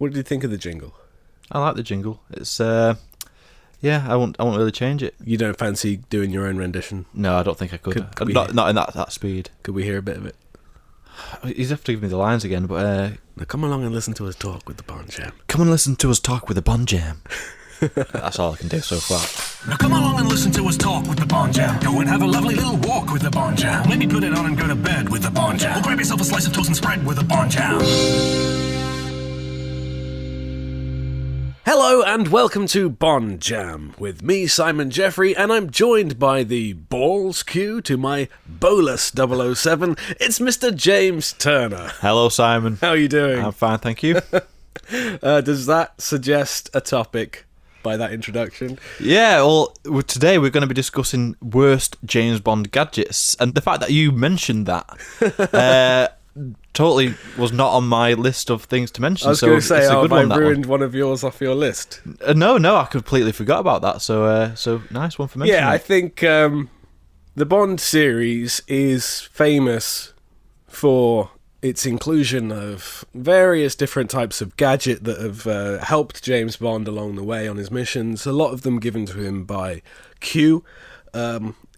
What did you think of the jingle? I like the jingle. It's I won't really change it. You don't fancy doing your own rendition? No, I don't think I could. Not in that speed. Could we hear a bit of it? He's have to give me the lines again, but Now come along and listen to us talk with the Bond Jam. Come and listen to us talk with the Bond Jam. That's all I can do so far. Now come along and listen to us talk with the Bond Jam. Go and have a lovely little walk with the Bond Jam. Maybe put it on and go to bed with the Bond Jam. Or grab yourself a slice of toast and spread with the Bond Jam. Hello and welcome to Bond Jam with me, Simon Jeffrey, and I'm joined by the balls queue to my bolus 007. It's Mr. James Turner. Hello, Simon. How are you doing? I'm fine, thank you. Does that suggest a topic by that introduction? Yeah, well, today we're going to be discussing worst James Bond gadgets, and the fact that you mentioned that totally was not on my list of things to mention. I was going to say, have I ruined one of yours off your list? No, I completely forgot about that. So nice one for mentioning. Yeah, I think the Bond series is famous for its inclusion of various different types of gadget that have helped James Bond along the way on his missions. A lot of them given to him by Q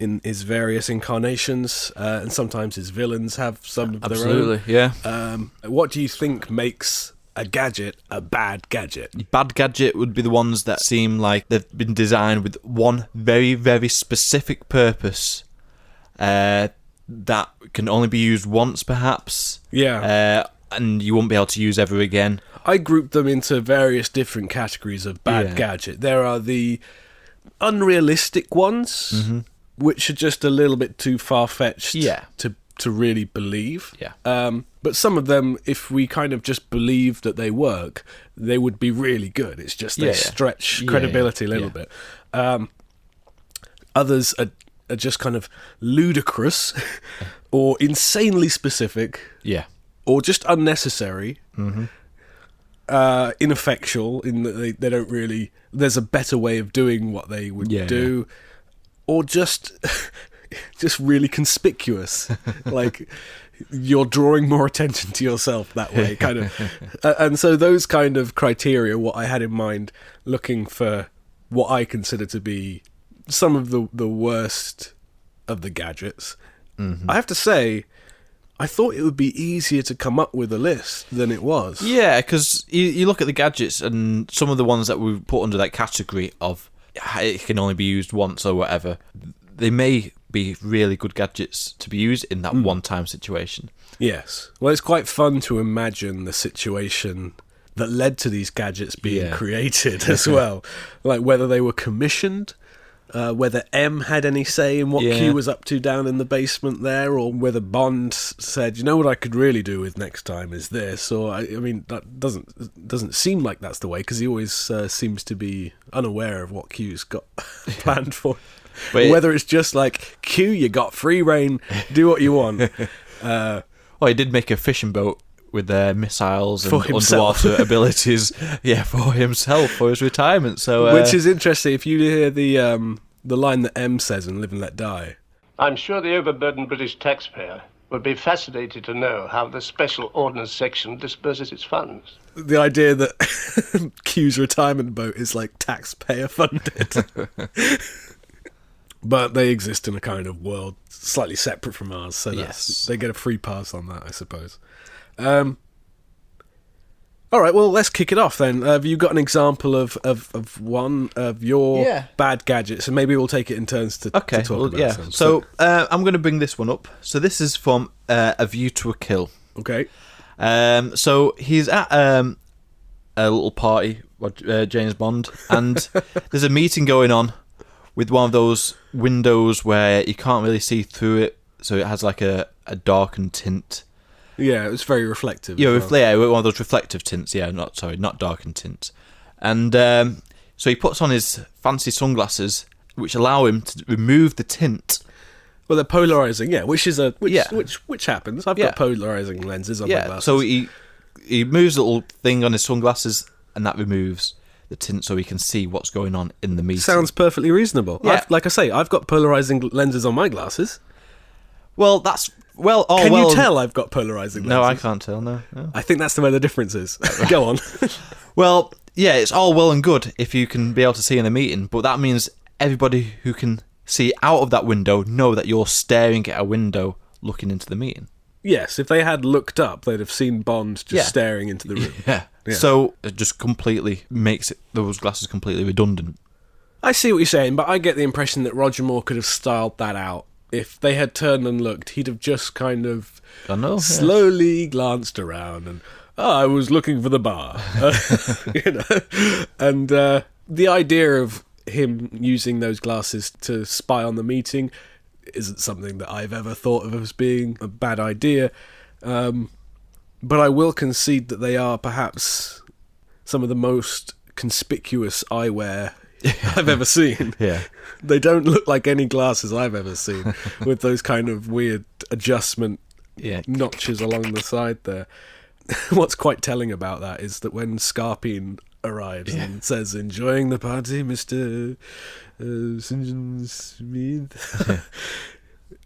in his various incarnations, and sometimes his villains have some of their own. Absolutely, yeah. What do you think makes a gadget a bad gadget? Bad gadget would be the ones that seem like they've been designed with one very, very specific purpose that can only be used once, perhaps. Yeah. And you won't be able to use ever again. I grouped them into various different categories of bad gadget. There are the unrealistic ones, which are just a little bit too far-fetched to really believe. Yeah. But some of them, if we kind of just believe that they work, they would be really good. It's just they stretch credibility a little bit. Others are just kind of ludicrous or insanely specific. Yeah. Or just unnecessary. Ineffectual in that they don't really, there's a better way of doing what they would do, or just really conspicuous, like you're drawing more attention to yourself that way, kind of. And so those kind of criteria, what I had in mind looking for what I consider to be some of the worst of the gadgets. I have to say, I thought it would be easier to come up with a list than it was. Yeah, because you look at the gadgets, and some of the ones that we put under that category of it can only be used once or whatever, they may be really good gadgets to be used in that one-time situation. Yes. Well, it's quite fun to imagine the situation that led to these gadgets being created as well. Like whether they were commissioned, whether M had any say in what Q was up to down in the basement there, or whether Bond said, you know what I could really do with next time is this, or I mean that doesn't seem like that's the way, because he always seems to be unaware of what Q's got planned for. But whether it's just like, Q, you got free reign, do what you want. Well, he did make a fishing boat with their missiles and underwater abilities, for himself, for his retirement. So, which is interesting. If you hear the line that M says in Live and Let Die, I'm sure the overburdened British taxpayer would be fascinated to know how the Special Ordnance Section disperses its funds. The idea that Q's retirement boat is like taxpayer funded. But they exist in a kind of world slightly separate from ours, so they get a free pass on that, I suppose. All right, well, let's kick it off then. Have you got an example of one of your bad gadgets? And maybe we'll take it in turns to talk about them. So I'm going to bring this one up. So this is from A View to a Kill. Okay. So he's at a little party, James Bond, and there's a meeting going on with one of those windows where you can't really see through it, so it has like a darkened tint. Yeah, it's very reflective. Yeah, one of those reflective tints. Yeah, not darkened tints. And so he puts on his fancy sunglasses, which allow him to remove the tint. Well, they're polarizing, which happens. I've got polarizing lenses on my glasses. So he moves a little thing on his sunglasses, and that removes the tint, so he can see what's going on in the meeting. Sounds perfectly reasonable. Yeah. Like I say, I've got polarizing lenses on my glasses. Well, that's Well, Can you tell I've got polarizing lenses? No, I can't tell. No. I think that's where the difference is. Go on. Well, yeah, it's all well and good if you can be able to see in a meeting, but that means everybody who can see out of that window know that you're staring at a window looking into the meeting. Yes, if they had looked up, they'd have seen Bond just staring into the room. Yeah. So it just completely makes those glasses completely redundant. I see what you're saying, but I get the impression that Roger Moore could have styled that out. If they had turned and looked, he'd have just kind of slowly glanced around and, I was looking for the bar. And the idea of him using those glasses to spy on the meeting isn't something that I've ever thought of as being a bad idea. But I will concede that they are perhaps some of the most conspicuous eyewear I've ever seen. Yeah. They don't look like any glasses I've ever seen with those kind of weird adjustment notches along the side there. What's quite telling about that is that when Scarpine arrives and says, "Enjoying the party, Mr. St. John Smith,"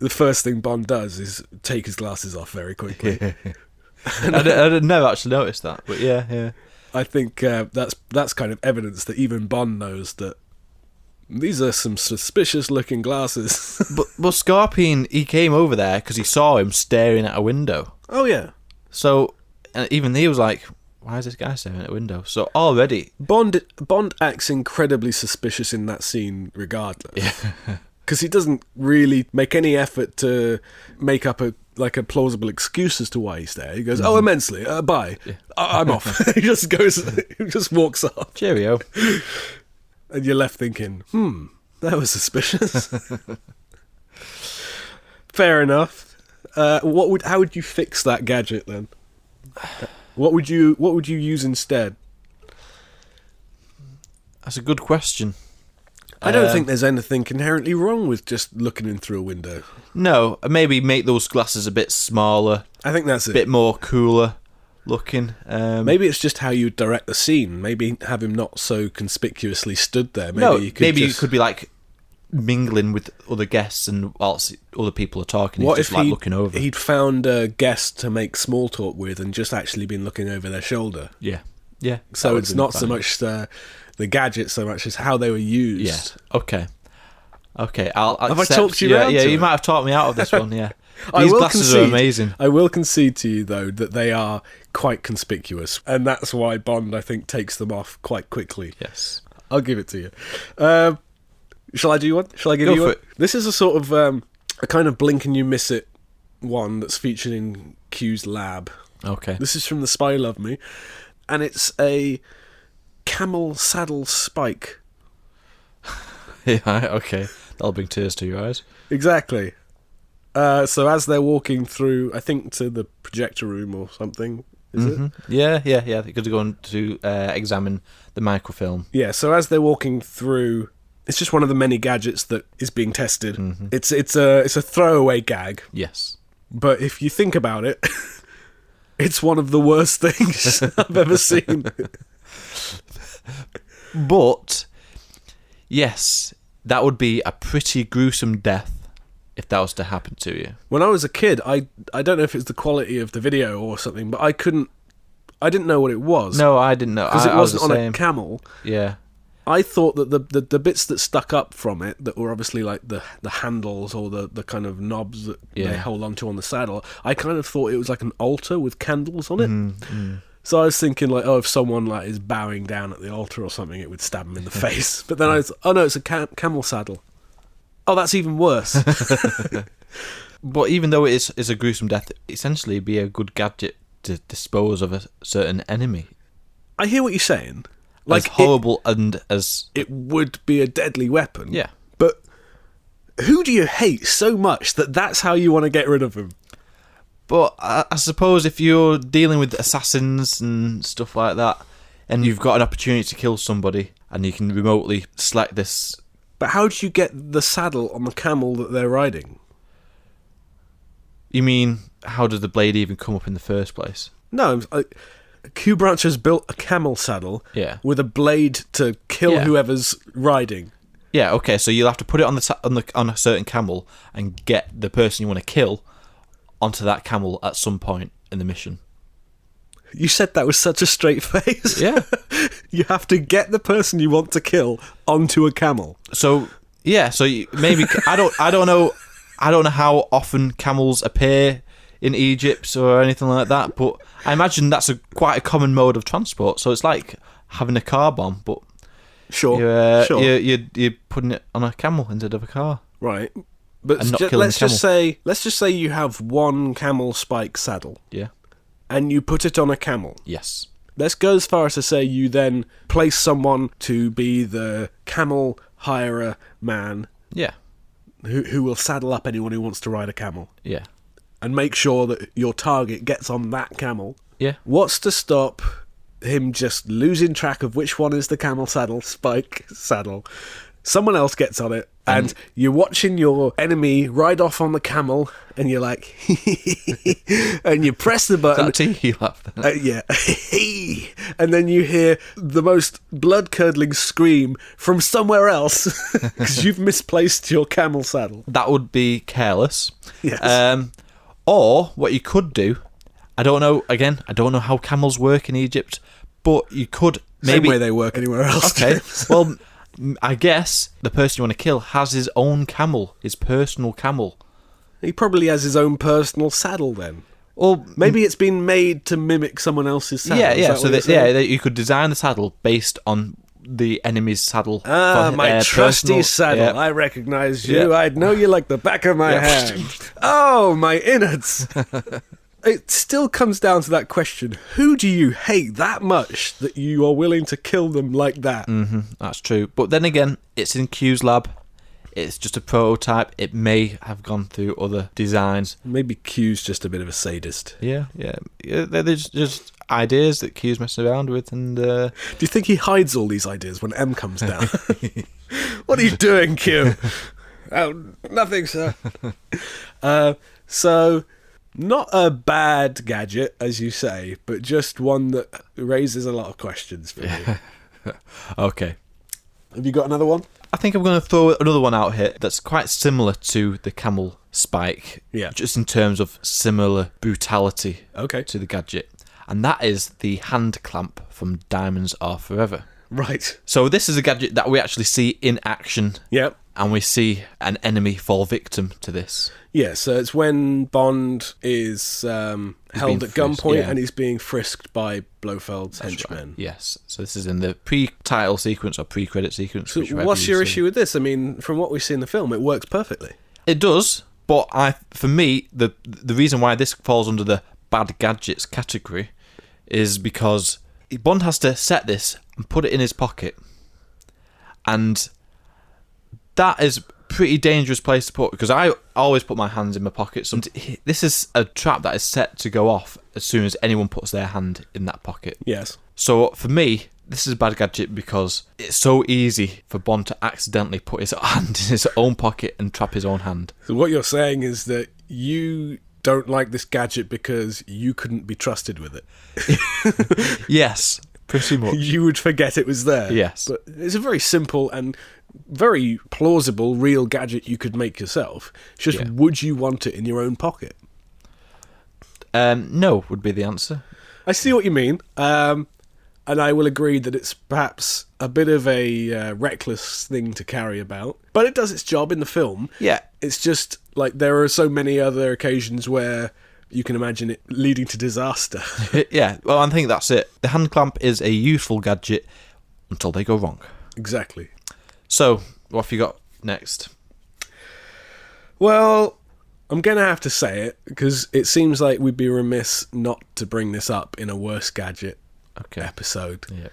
the first thing Bond does is take his glasses off very quickly. I never actually noticed that, but yeah. I think that's kind of evidence that even Bond knows that these are some suspicious-looking glasses. but Scarpine, he came over there because he saw him staring at a window. Oh, yeah. So, and even he was like, why is this guy staring at a window? So already... Bond acts incredibly suspicious in that scene regardless. Yeah. Because he doesn't really make any effort to make up a plausible excuse as to why he's there. He goes, immensely, bye. Yeah. I'm off. He just walks off. Cheerio. And you're left thinking, that was suspicious. Fair enough. How would you fix that gadget then? What would you use instead? That's a good question. I don't think there's anything inherently wrong with just looking in through a window. No, maybe make those glasses a bit smaller. I think that's it. A bit more cooler looking. Maybe it's just how you direct the scene. Maybe have him not so conspicuously stood there. You could be like mingling with other guests, and whilst other people are talking, he's just like looking over. He'd found a guest to make small talk with and just actually been looking over their shoulder. Yeah. So it's not so much the gadget so much as how they were used. Yeah. Okay. Have I talked you around? Yeah, you might have talked me out of this one. Yeah. These glasses are amazing. I will concede to you though that they are quite conspicuous, and that's why Bond, I think, takes them off quite quickly. Yes. I'll give it to you. Shall I do one? Shall I give you one? It. This is a sort of a kind of blink and you miss it one that's featured in Q's lab. Okay. This is from The Spy Love Me, and it's a camel saddle spike. Yeah, okay. That'll bring tears to your eyes. Exactly. So as they're walking through, I think to the projector room or something, is it? Yeah. Because they're going to examine the microfilm. Yeah, so as they're walking through, it's just one of the many gadgets that is being tested. Mm-hmm. It's a throwaway gag. Yes. But if you think about it, it's one of the worst things I've ever seen. But, yes, that would be a pretty gruesome death if that was to happen to you. When I was a kid, I don't know if it's the quality of the video or something, but I didn't know what it was. No, I didn't know. Because it wasn't on a camel. Yeah. I thought that the bits that stuck up from it, that were obviously like the handles or the kind of knobs that they hold onto on the saddle, I kind of thought it was like an altar with candles on it. Mm-hmm. So I was thinking like, if someone like is bowing down at the altar or something, it would stab them in the face. But then I was, no, it's a camel saddle. Oh, that's even worse. But even though it is a gruesome death, essentially it'd be a good gadget to dispose of a certain enemy. I hear what you're saying. Like as horrible and as... It would be a deadly weapon. Yeah. But who do you hate so much that that's how you want to get rid of him? But I suppose if you're dealing with assassins and stuff like that, and you've got an opportunity to kill somebody, and you can remotely select this... But how do you get the saddle on the camel that they're riding? You mean, how does the blade even come up in the first place? No, Q Branch has built a camel saddle with a blade to kill whoever's riding. Yeah, okay, so you'll have to put it on a certain camel and get the person you want to kill onto that camel at some point in the mission. You said that with such a straight face. Yeah. You have to get the person you want to kill onto a camel. So maybe I don't know how often camels appear in Egypt or anything like that, but I imagine that's quite a common mode of transport. So it's like having a car bomb, but Sure. you're putting it on a camel instead of a car. Right. But And not killing let's the camel. just say you have one camel spike saddle Yeah. and you put it on a camel. Yes. Let's go as far as to say you then place someone to be the camel hirer man Yeah. who will saddle up anyone who wants to ride a camel Yeah. and make sure that your target gets on that camel. Yeah. What's to stop him just losing track of which one is the camel spike saddle? Someone else gets on it, and you're watching your enemy ride off on the camel, and you're like, and you press the button. Is that a tiki laugh? Yeah. And then you hear the most blood-curdling scream from somewhere else because you've misplaced your camel saddle. That would be careless. Yes. Or what you could do, I don't know how camels work in Egypt, but you could maybe... Same way they work anywhere else. Okay, well, I guess the person you want to kill has his own camel, his personal camel. He probably has his own personal saddle then. Or Maybe it's been made to mimic someone else's saddle. yeah. Is So that what you're saying? you could design the saddle based on the enemy's saddle. Ah, for my their trusty personal- saddle. yeah. I recognise you. Yeah. I'd know you like the back of my hand. Oh, my innards. It still comes down to that question. Who do you hate that much that you are willing to kill them like that? That's true. But then again, it's in Q's lab. It's just a prototype. It may have gone through other designs. Maybe Q's just a bit of a sadist. Yeah. There's just ideas that Q's messing around with, and Do you think he hides all these ideas when M comes down? What are you doing, Q? Oh, nothing, sir. So, not a bad gadget, as you say, but just one that raises a lot of questions for me. okay. Have you got another one? I think I'm going to throw another one out here that's quite similar to the camel spike. Yeah. Just in terms of similar brutality Okay. to the gadget. And that is the hand clamp from Diamonds Are Forever. Right. So this is a gadget that we actually see in action. Yep. And we see an enemy fall victim to this. Yeah, so it's when Bond is held being at gunpoint frisked, yeah. and he's being frisked by Blofeld's henchmen. Yes. So this is in the pre-title sequence or pre-credit sequence. So whichever what's you your see. issue with this? I mean, from what we see in the film, it works perfectly. It does, but for me, the reason why this falls under the bad gadgets category is because Bond has to set this and put it in his pocket, and that is a pretty dangerous place to put, because I always put my hands in my pockets. This is a trap that is set to go off as soon as anyone puts their hand in that pocket. Yes. So for me, this is a bad gadget because it's so easy for Bond to accidentally put his hand in his own pocket and trap his own hand. So what you're saying is that you don't like this gadget because you couldn't be trusted with it. Yes, pretty much. You would forget it was there. Yes. But it's a very simple and very plausible real gadget you could make yourself. It's just, Yeah. would you want it in your own pocket? No would be the answer. I see what you mean. And I will agree that it's perhaps a bit of a reckless thing to carry about. But it does its job in the film. Yeah. It's just, like, there are so many other occasions where you can imagine it leading to disaster. Yeah, well, I think that's it. The hand clamp is a useful gadget until they go wrong. Exactly. So, what have you got next? Well, I'm going to have to say it, because it seems like we'd be remiss not to bring this up in a worst gadget episode. Yeah.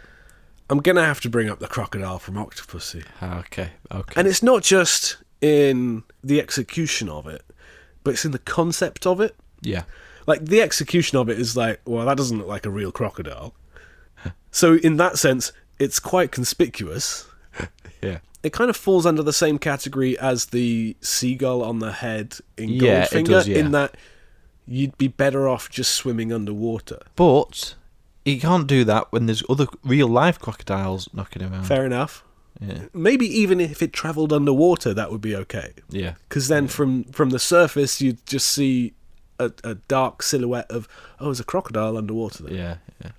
I'm going to have to bring up the crocodile from Octopussy. Okay. And it's not just in the execution of it, but it's in the concept of it. Yeah. Like, the execution of it is like, well, that doesn't look like a real crocodile. So, in that sense, it's quite conspicuous. Yeah. It kind of falls under the same category as the seagull on the head in Yeah, it Goldfinger, does, yeah. in that you'd be better off just swimming underwater. But you can't do that when there's other real-life crocodiles knocking around. Fair enough. Yeah. Maybe even if it travelled underwater, that would be okay. Yeah. Because then from the surface, you'd just see a dark silhouette of, there's a crocodile underwater there. Yeah, yeah.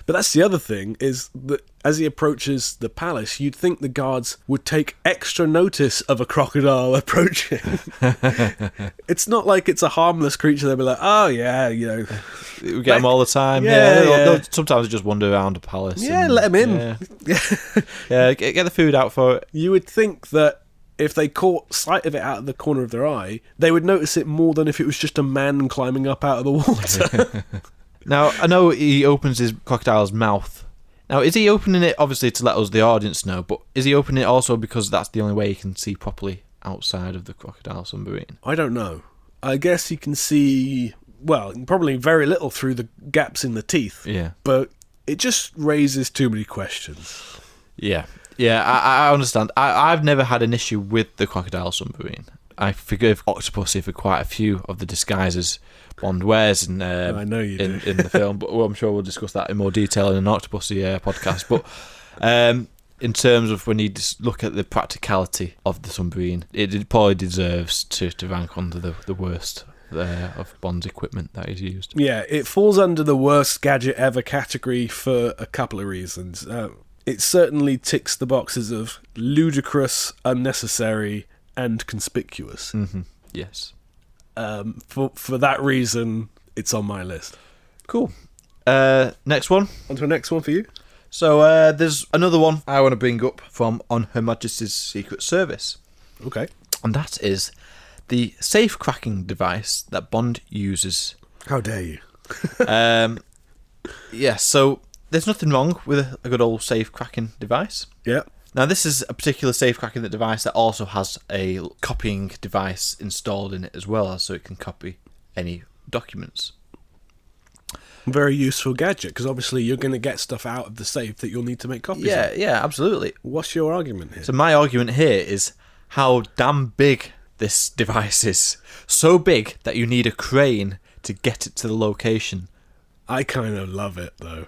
But that's the other thing, is that as he approaches the palace, you'd think the guards would take extra notice of a crocodile approaching. It's not like it's a harmless creature. They'll be like, oh, yeah, We get them all the time. Yeah, They'll sometimes just wander around the palace. Yeah, let them in. Yeah, get the food out for it. You would think that if they caught sight of it out of the corner of their eye, they would notice it more than if it was just a man climbing up out of the water. Now, I know he opens his crocodile's mouth. Now, is he opening it, obviously, to let us, the audience, know, but is he opening it also because that's the only way he can see properly outside of the crocodile submarine? I don't know. I guess you can see, well, probably very little through the gaps in the teeth. Yeah. But it just raises too many questions. Yeah. Yeah, I understand. I've never had an issue with the crocodile submarine. I forgive Octopussy for quite a few of the disguises Bond wears in I know you do. in the film, but I'm sure we'll discuss that in more detail in an Octopussy podcast. But in terms of when you just look at the practicality of the submarine, it probably deserves to rank under the worst of Bond's equipment that is used. Yeah, it falls under the worst gadget ever category for a couple of reasons. It certainly ticks the boxes of ludicrous, unnecessary, and conspicuous. Mm-hmm. Yes. For that reason, it's on my list. Cool. Next one. On to the next one for you. So there's another one I want to bring up from On Her Majesty's Secret Service. Okay. And that is the safe cracking device that Bond uses. How dare you? Yes, so there's nothing wrong with a good old safe cracking device. Yeah. Now, this is a particular safe cracking device that also has a copying device installed in it as well, so it can copy any documents. Very useful gadget, because obviously you're going to get stuff out of the safe that you'll need to make copies of. Yeah, absolutely. What's your argument here? So my argument here is how damn big this device is. So big that you need a crane to get it to the location. I kind of love it, though.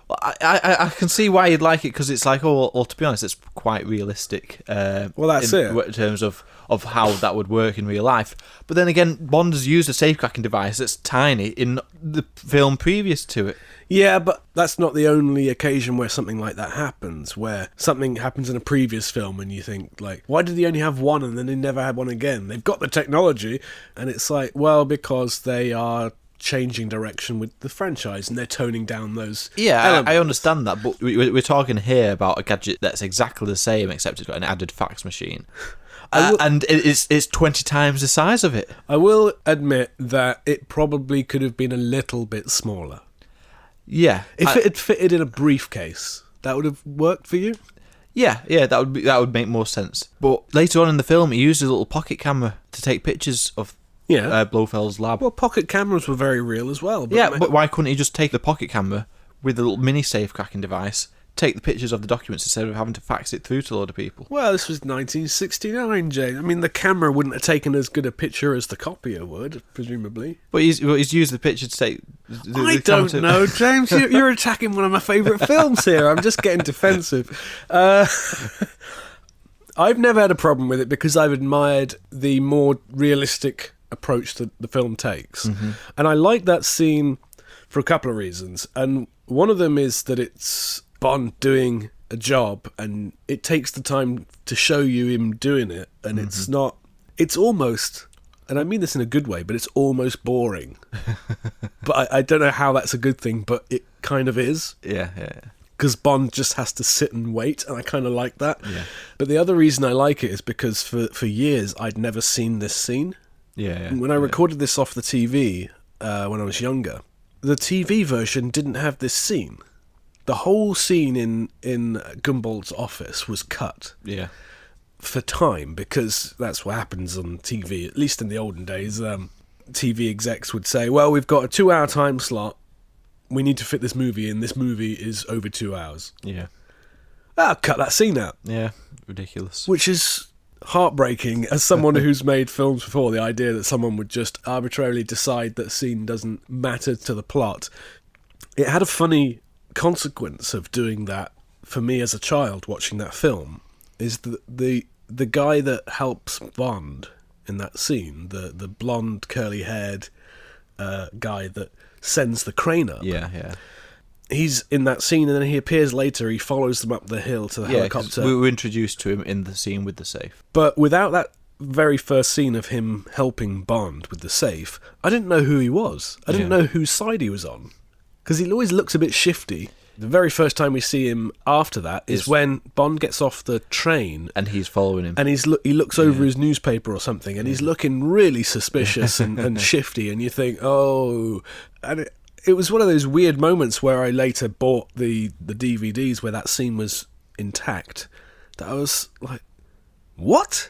Well, I can see why you'd like it, because it's like, well, to be honest, it's quite realistic. Well, that's it. In terms of how that would work in real life. But then again, Bond has used a safecracking device that's tiny in the film previous to it. Yeah, but that's not the only occasion where something like that happens, where something happens in a previous film and you think, like, why did he only have one and then he never had one again? They've got the technology, and it's like, well, because they are changing direction with the franchise and they're toning down those elements. I understand that, but we're talking here about a gadget that's exactly the same, except it's got an added fax machine. And it's 20 times the size of it. I will admit that it probably could have been a little bit smaller. Yeah. If it had fitted in a briefcase, that would have worked for you? Yeah, that would make more sense. But later on in the film, he used a little pocket camera to take pictures of Blofeld's lab. Well, pocket cameras were very real as well. But but why couldn't he just take the pocket camera with a little mini safe cracking device, take the pictures of the documents instead of having to fax it through to a load of people? Well, this was 1969, Jane. I mean, the camera wouldn't have taken as good a picture as the copier would, presumably. But he's used the picture to take... I don't know, James. You're attacking one of my favourite films here. I'm just getting defensive. I've never had a problem with it because I've admired the more realistic approach that the film takes. Mm-hmm. And I like that scene for a couple of reasons. And one of them is that it's Bond doing a job and it takes the time to show you him doing it. And it's almost, and I mean this in a good way, but it's almost boring. But I don't know how that's a good thing, but it kind of is. Yeah. Because Bond just has to sit and wait, and I kind of like that. Yeah. But the other reason I like it is because for years I'd never seen this scene. Yeah. When I recorded this off the TV when I was younger, the TV version didn't have this scene. The whole scene in Gumbald's office was cut. Yeah. For time, because that's what happens on TV, at least in the olden days. TV execs would say, well, we've got a 2-hour time slot. We need to fit this movie in. This movie is over 2 hours. Yeah. Cut that scene out. Yeah, ridiculous. Which is heartbreaking as someone who's made films before, the idea that someone would just arbitrarily decide that a scene doesn't matter to the plot. It had a funny consequence of doing that for me as a child watching that film, is that the guy that helps Bond in that scene, the blonde, curly-haired guy that sends the crane up. Yeah. He's in that scene, and then he appears later. He follows them up the hill to the helicopter. We were introduced to him in the scene with the safe. But without that very first scene of him helping Bond with the safe, I didn't know who he was. I didn't know whose side he was on. Because he always looks a bit shifty. The very first time we see him after that is when Bond gets off the train. And he's following him. And he looks over his newspaper or something, and he's looking really suspicious and shifty, and you think, oh... And it was one of those weird moments where I later bought the DVDs where that scene was intact, that I was like, what?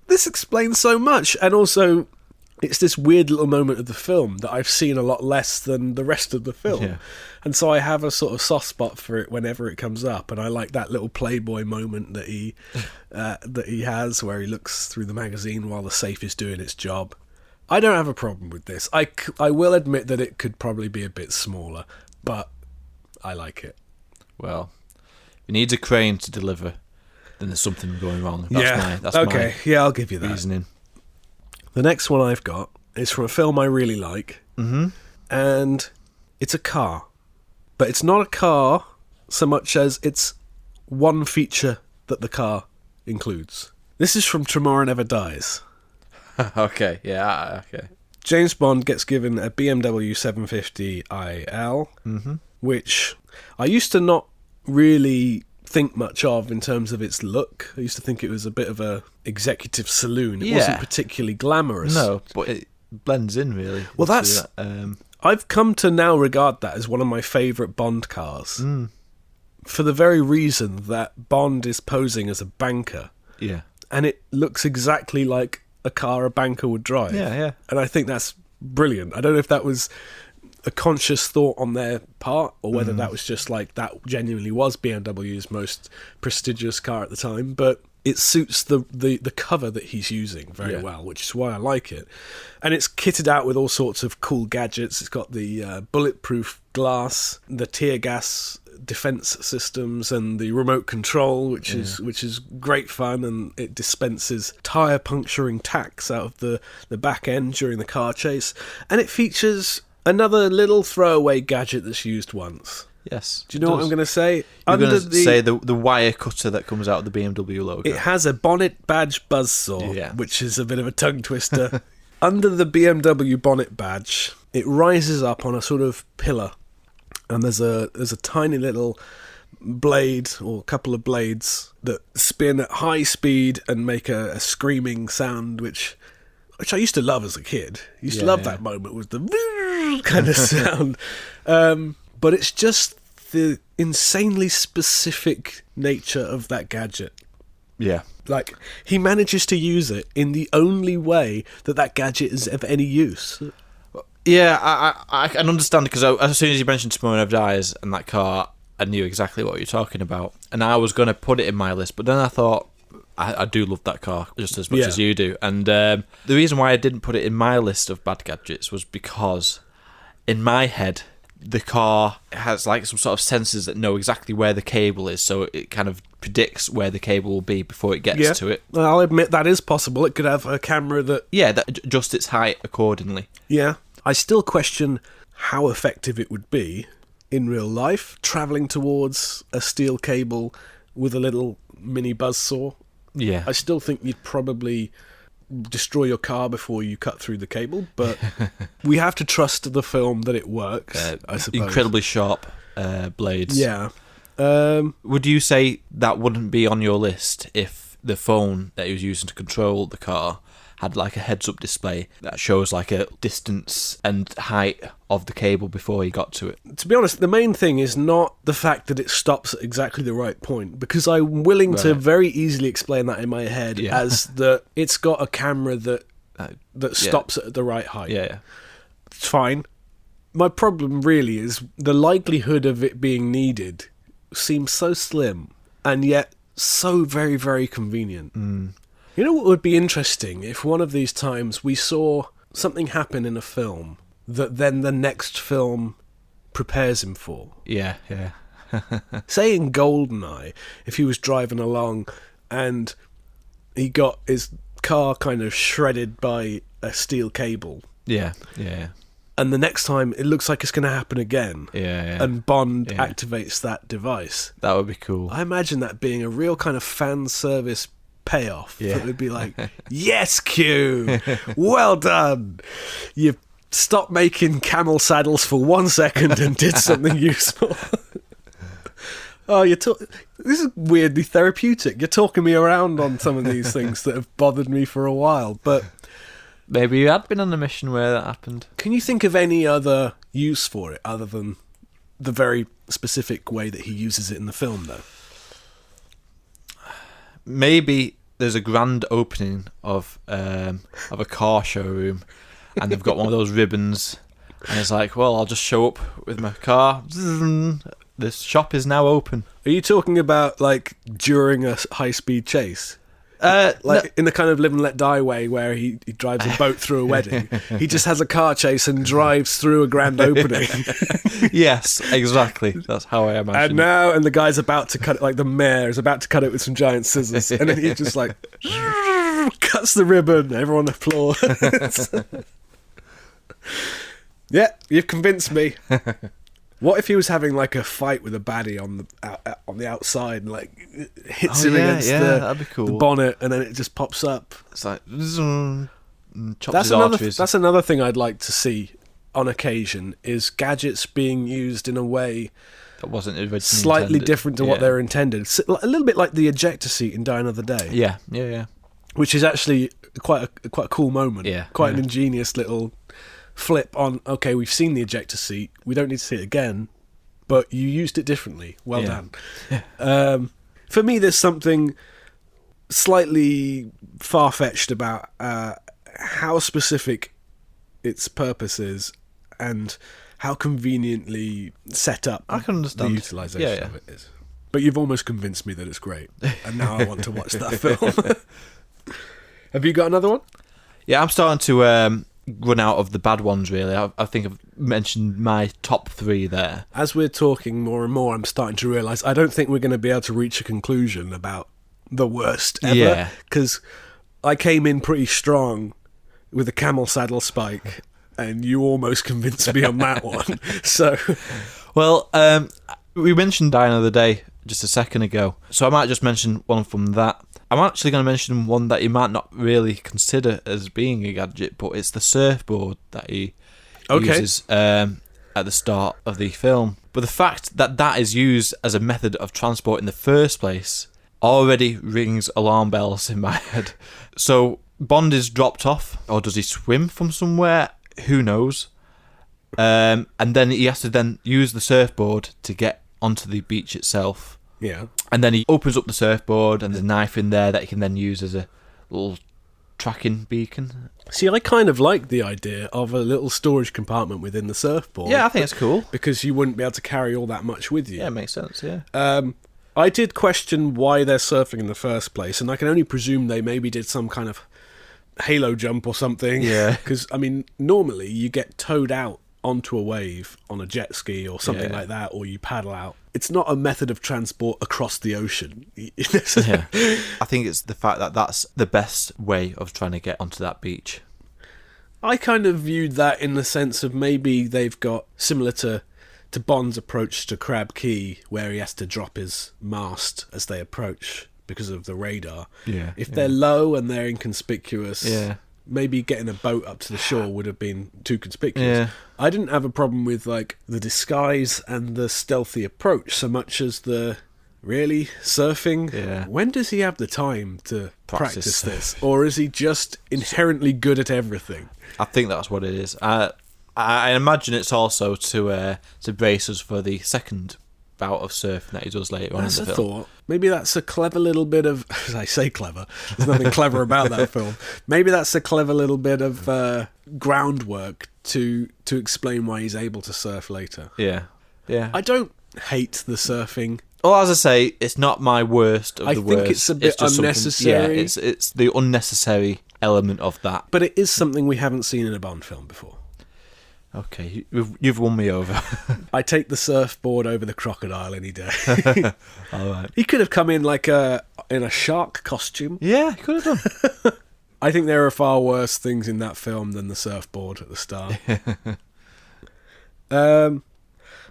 This explains so much. And also, it's this weird little moment of the film that I've seen a lot less than the rest of the film. Yeah. And so I have a sort of soft spot for it whenever it comes up, and I like that little Playboy moment that he has where he looks through the magazine while the safe is doing its job. I don't have a problem with this. I will admit that it could probably be a bit smaller, but I like it. Well, if it needs a crane to deliver, then there's something going wrong. That's okay. Yeah, I'll give you that. Reasoning. The next one I've got is from a film I really like, and it's a car. But it's not a car so much as it's one feature that the car includes. This is from Tomorrow Never Dies. Okay. James Bond gets given a BMW 750iL, which I used to not really think much of in terms of its look. I used to think it was a bit of a executive saloon. It wasn't particularly glamorous. No, but it blends in really. Well, that's... I've come to now regard that as one of my favourite Bond cars. For the very reason that Bond is posing as a banker. Yeah. And it looks exactly like a car a banker would drive. Yeah. And I think that's brilliant. I don't know if that was a conscious thought on their part, or whether that was just like that genuinely was BMW's most prestigious car at the time, but it suits the cover that he's using very well, which is why I like it. And it's kitted out with all sorts of cool gadgets. It's got the bulletproof glass, the tear gas defense systems, and the remote control, which is great fun, and it dispenses tire puncturing tacks out of the back end during the car chase. And it features another little throwaway gadget that's used once. Yes. Do you know what I'm going to say? You're going to say the wire cutter that comes out of the BMW logo. It has a bonnet badge buzzsaw, which is a bit of a tongue twister. Under the BMW bonnet badge, it rises up on a sort of pillar, and there's a tiny little blade, or a couple of blades, that spin at high speed and make a screaming sound, which I used to love as a kid. I used to love that moment with the kind of sound. But it's just the insanely specific nature of that gadget. Yeah. Like, he manages to use it in the only way that gadget is of any use. Yeah, I can understand, because as soon as you mentioned Tomorrow Never Dies and that car, I knew exactly what you're talking about. And I was going to put it in my list, but then I thought, I do love that car just as much as you do. And the reason why I didn't put it in my list of bad gadgets was because, in my head, the car has like some sort of sensors that know exactly where the cable is, so it kind of predicts where the cable will be before it gets to it. Well, I'll admit that is possible. It could have a camera that... Yeah, that adjusts its height accordingly. Yeah. I still question how effective it would be in real life, travelling towards a steel cable with a little mini buzzsaw. Yeah. I still think you'd probably destroy your car before you cut through the cable, but we have to trust the film that it works, I suppose. Incredibly sharp blades. Yeah. Would you say that wouldn't be on your list if the phone that he was using to control the car had like a heads-up display that shows like a distance and height of the cable before he got to it? To be honest, the main thing is not the fact that it stops at exactly the right point, because I'm willing to very easily explain that in my head as that it's got a camera that stops at the right height. Yeah. It's fine. My problem really is the likelihood of it being needed seems so slim, and yet so very, very convenient. You know what would be interesting? If one of these times we saw something happen in a film that then the next film prepares him for. Yeah. Say in GoldenEye, if he was driving along and he got his car kind of shredded by a steel cable, Yeah. And the next time, it looks like it's going to happen again. Yeah. And Bond activates that device. That would be cool. I imagine that being a real kind of fan service payoff. Yeah. It would be like, yes, Q, well done. You stopped making camel saddles for 1 second and did something useful. Oh, this is weirdly therapeutic. You're talking me around on some of these things that have bothered me for a while, but... Maybe you had been on a mission where that happened. Can you think of any other use for it other than the very specific way that he uses it in the film, though? Maybe there's a grand opening of a car showroom, and they've got one of those ribbons, and it's like, well, I'll just show up with my car. This shop is now open. Are you talking about, like, during a high-speed chase? In the kind of Live and Let Die way where he drives a boat through a wedding. He just has a car chase and drives through a grand opening. Yes, exactly. That's how I imagine And the guy's about to cut it, like the mayor is about to cut it with some giant scissors. And then he just like cuts the ribbon. Everyone applauds. Yeah, you've convinced me. What if he was having like a fight with a baddie on the outside and like hits him against that'd be cool. the bonnet and then it just pops up? It's like chops his arteries. That's another thing I'd like to see on occasion is gadgets being used in a way that wasn't originally slightly intended. different to what they were intended. A little bit like the ejector seat in Die Another Day. Yeah. Which is actually quite a cool moment. Yeah. Quite an ingenious little flip on, okay, we've seen the ejector seat, we don't need to see it again, but you used it differently. Well done. For me, there's something slightly far-fetched about how specific its purpose is and how conveniently set up I can understand the utilisation of it is. But you've almost convinced me that it's great, and now I want to watch that film. Have you got another one? Yeah, I'm starting to run out of the bad ones, really. I think I've mentioned my top 3 there. As we're talking more and more, I'm starting to realise I don't think we're going to be able to reach a conclusion about the worst ever. Yeah. Because I came in pretty strong with a camel saddle spike, and you almost convinced me on that one. So, well, we mentioned Die Another Day just a second ago, so I might just mention one from that. I'm actually going to mention one that you might not really consider as being a gadget, but it's the surfboard that he uses at the start of the film. But the fact that that is used as a method of transport in the first place already rings alarm bells in my head. So Bond is dropped off, or does he swim from somewhere? Who knows? And then he has to then use the surfboard to get onto the beach itself. yeah. And then he opens up the surfboard and there's a knife in there that he can then use as a little tracking beacon. See, I kind of like the idea of a little storage compartment within the surfboard. Yeah, I think it's cool. Because you wouldn't be able to carry all that much with you. Yeah, it makes sense, yeah. I did question why they're surfing in the first place, and I can only presume they maybe did some kind of halo jump or something. Yeah. Because, I mean, normally you get towed out onto a wave on a jet ski or something like that, or you paddle out. It's not a method of transport across the ocean. Yeah. I think it's the fact that that's the best way of trying to get onto that beach. I kind of viewed that in the sense of maybe they've got, similar to Bond's approach to Crab Key, where he has to drop his mast as they approach because of the radar. Yeah. If they're low and they're inconspicuous, Yeah. maybe getting a boat up to the shore would have been too conspicuous. Yeah. I didn't have a problem with like the disguise and the stealthy approach so much as the really surfing. Yeah. When does he have the time to practice Practice. this? Or is he just inherently good at everything? I think that's what it is. I imagine it's also to brace us for the second bout of surfing that he does later on in That's the a film. thought. Maybe that's a clever little bit of... I say clever. There's nothing clever about that film. Maybe that's a clever little bit of groundwork to explain why he's able to surf later. Yeah. Yeah. I don't hate the surfing. Well, as I say, it's not my worst of the worst. I think it's a bit just something- unnecessary. Yeah, it's the unnecessary element of that. But it is something we haven't seen in a Bond film before. Okay, you've won me over. I take the surfboard over the crocodile any day. All right. He could have come in like in a shark costume. Yeah, he could have done. I think there are far worse things in that film than the surfboard at the start.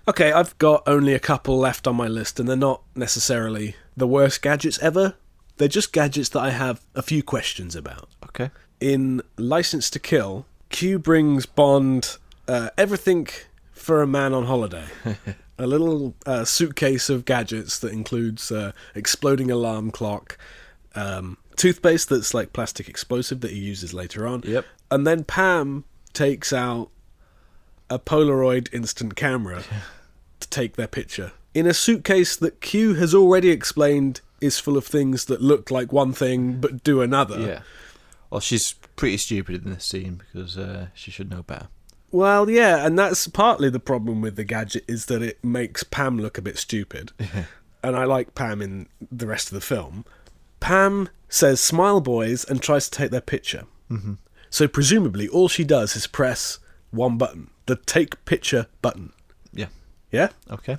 Okay, I've got only a couple left on my list, and they're not necessarily the worst gadgets ever. They're just gadgets that I have a few questions about. Okay. In License to Kill, Q brings Bond everything for a man on holiday. A little suitcase of gadgets that includes exploding alarm clock, toothpaste that's like plastic explosive that he uses later on. Yep. And then Pam takes out a Polaroid instant camera to take their picture. In a suitcase that Q has already explained is full of things that look like one thing but do another. Yeah. Well, she's pretty stupid in this scene because she should know better. Well, yeah, and that's partly the problem with the gadget, is that it makes Pam look a bit stupid. And I like Pam in the rest of the film. Pam says, "Smile, boys," and tries to take their picture. Mm-hmm. So presumably all she does is press one button, the take picture button. Yeah. Yeah? Okay.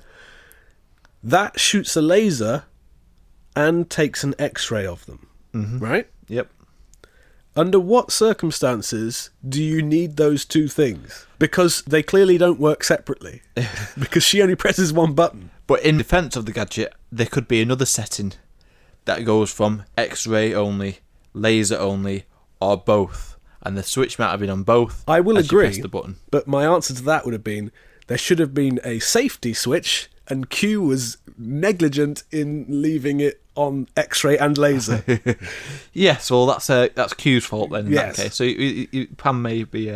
That shoots a laser and takes an X-ray of them. Mm-hmm. Right? Yep. Under what circumstances do you need those two things? Because they clearly don't work separately. Because she only presses one button. But in defence of the gadget, there could be another setting that goes from X-ray only, laser only, or both. And the switch might have been on both. I will as you agree, press the button. But my answer to that would have been, there should have been a safety switch, and Q was negligent in leaving it on X-ray and laser. Yes, well, that's Q's fault then in Yes. that case. So Pam may be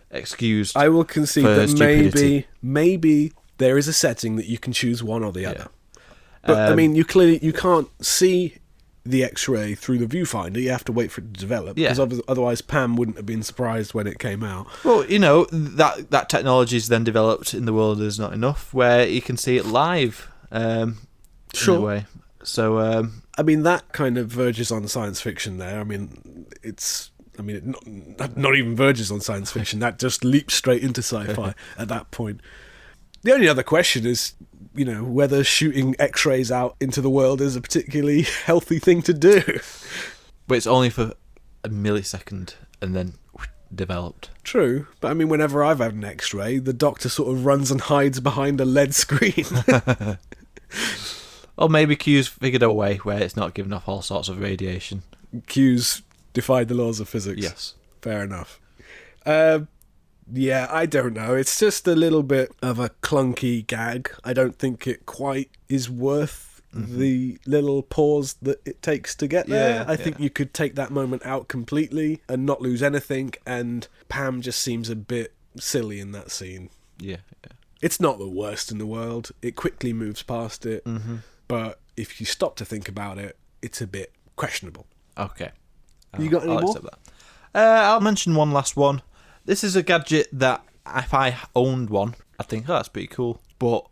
excused. I will concede for that stupidity. maybe there is a setting that you can choose one or the other. Yeah. But I mean, you can't see the X-ray through the viewfinder. You have to wait for it to develop. Yeah. Because otherwise Pam wouldn't have been surprised when it came out. Well, you know, that technology is then developed in the world is not enough, where you can see it live. Sure. In a way. So, I mean, that kind of verges on science fiction there. I mean, it not even verges on science fiction. That just leaps straight into sci-fi at that point. The only other question is, you know, whether shooting X-rays out into the world is a particularly healthy thing to do. but it's only for a millisecond and then developed. True, but I mean, whenever I've had an X-ray, the doctor sort of runs and hides behind a LED screen. Or maybe Q's figured a way where it's not giving off all sorts of radiation. Q's defied the laws of physics. Yes. Fair enough. Yeah, I don't know. It's just a little bit of a clunky gag. I don't think it quite is worth the little pause that it takes to get there. I think you could take that moment out completely and not lose anything, and Pam just seems a bit silly in that scene. Yeah. It's not the worst in the world. It quickly moves past it. But if you stop to think about it, it's a bit questionable. Okay. You got any I'll more? accept that. I'll mention one last one. This is a gadget that if I owned one, I'd think, oh, that's pretty cool. But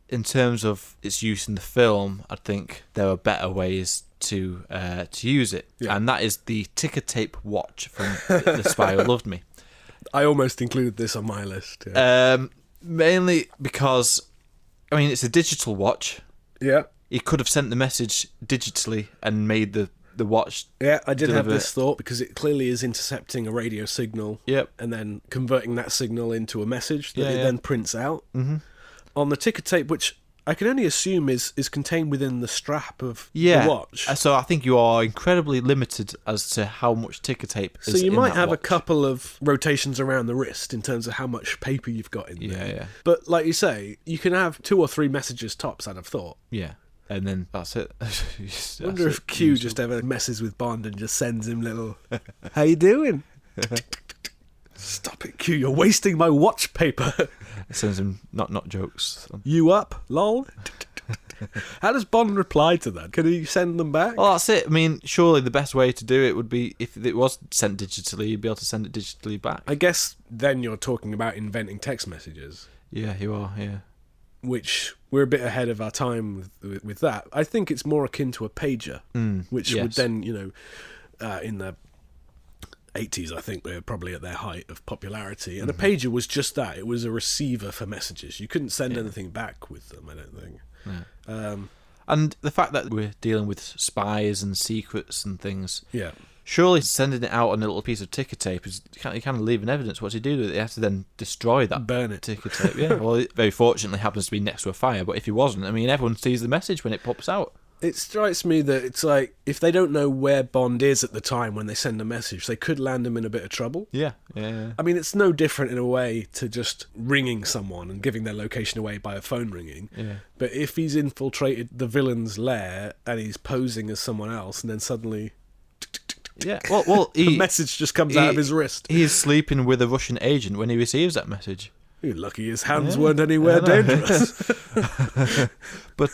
in terms of its use in the film, I think there are better ways to use it. Yeah. And that is the ticker tape watch from The Spy Who Loved Me. I almost included this on my list. Yeah. Mainly because, I mean, it's a digital watch. Yeah. He could have sent the message digitally and made the watch. Yeah, I did have deliver this thought, because it clearly is intercepting a radio signal. Yep. And then converting that signal into a message that it Yeah. then prints out. Mm-hmm. On the ticker tape, which I can only assume is contained within the strap of the watch. So I think you are incredibly limited as to how much ticker tape is So you in might that have watch. a couple of rotations around the wrist in terms of how much paper you've got in there. Yeah. But like you say, you can have 2 or 3 messages tops, I'd have thought. Yeah. And then that's it. I wonder if Q just ever messes with Bond and just sends him little, how you doing? Stop it, Q, you're wasting my watch paper. Sends him not jokes. You up, lol? How does Bond reply to that? Can he send them back? Well, that's it. I mean, surely the best way to do it would be if it was sent digitally, you'd be able to send it digitally back. I guess then you're talking about inventing text messages. Yeah, you are, yeah. Which we're a bit ahead of our time with that. I think it's more akin to a pager, which would yes. then, in the 80s, I think they were probably at their height of popularity. And a pager was just that. It was a receiver for messages. You couldn't send anything back with them, I don't think. And the fact that we're dealing with spies and secrets and things, Yeah. Surely sending it out on a little piece of ticker tape is you kind of leaving evidence. What's he do with it? He has to then destroy that, burn it. ticker tape. Yeah. Well, it very fortunately happens to be next to a fire. But if he wasn't, I mean, everyone sees the message when it pops out. It strikes me that it's like, if they don't know where Bond is at the time when they send a message, they could land him in a bit of trouble. Yeah. I mean, it's no different in a way to just ringing someone and giving their location away by a phone ringing. Yeah. But if he's infiltrated the villain's lair and he's posing as someone else, and then suddenly... Yeah. Well, the message just comes out of his wrist. He is sleeping with a Russian agent when he receives that message. You're lucky his hands weren't anywhere dangerous. But